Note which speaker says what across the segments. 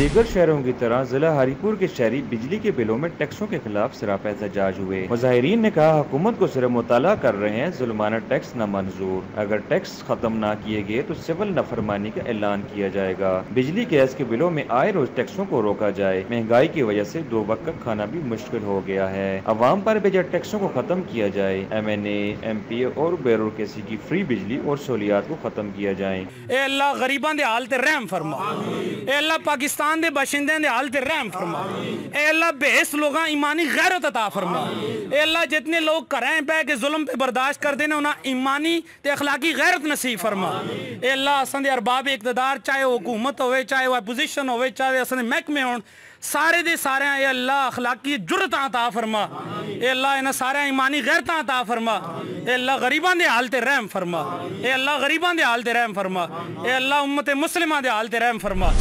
Speaker 1: दीगर शहरों की तरह जिला हरीपुर के शहरी बिजली के बिलों में टैक्सों के खिलाफ सरापा एहतजाज हुए। मुजाहिरीन ने कहा, हुकूमत को सिर्फ मुताला कर रहे हैं, जुल्माना टैक्स न मंजूर। अगर टैक्स खत्म न किए गए तो सिविल नाफरमानी का ऐलान किया जाएगा। बिजली गैस के बिलों में आए रोज टैक्सों को रोका जाए। महंगाई की वजह से 2 वक्त का खाना भी मुश्किल हो गया है। अवाम पर भेजा टैक्सों को खत्म किया जाए। MNA, MP और ब्यूरोक्रेसी की फ्री बिजली और सहूलियात को खत्म किया जाए।
Speaker 2: अल्लाह गरीबां दे हाल ते रहम फरमा। अल्लाह पाकिस्तान दे बाशिंदे दे हाल ते रहम फरमा। अल्लाह बेस लोगां ईमानी गैरत अता फरमा। अल्लाह जितने लोग घरें पै के जुल्म पे बर्दाश्त करते हैं उन्हें ईमानी ते अखलाकी गैरत नसीब फरमा। अल्लाह असां दे अरबाब इक़्तिदार, चाहे वो हुकूमत होवे, चाहे वो अपोजिशन होवे, चाहे असां दे महकमे होण, सारे दे सारे अल्लाह अखलाकी जुर्रत अता फरमा। अल्लाह इन्हां सारे ईमानी गैरत अता फरमा। अल्लाह गरीबां दे हाल ते रहम फरमा। अल्लाह गरीबां दे हाल ते रहम फरमा। अल्लाह उम्मत मुस्लिमा दे हाल ते रहम फरमा।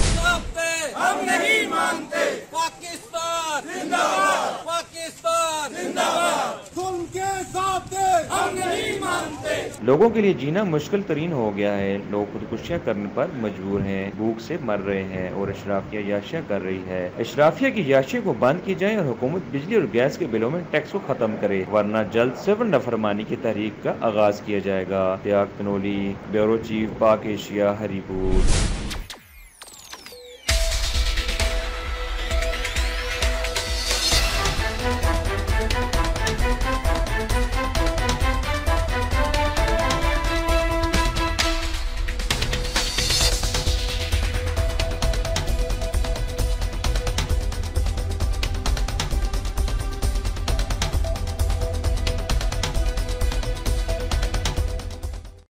Speaker 3: हम नहीं मानते पाकिस्तान जिंदाबाद, पाकिस्तान जिंदाबाद, जुल्म के साथ हम नहीं मानते।
Speaker 1: लोगों के लिए जीना मुश्किल तरीन हो गया है। लोग खुदकुशियाँ करने पर मजबूर हैं, भूख से मर रहे हैं और अशराफिया याशियाँ कर रही है। अशराफिया की याशियों को बंद की जाए और हुकूमत बिजली और गैस के बिलों में टैक्स को खत्म करे, वरना जल्द सिविल नाफरमानी की तहरीक का आगाज किया जाएगा। त्याग तनोली, ब्यूरो चीफ, पाक एशिया, हरीपुर।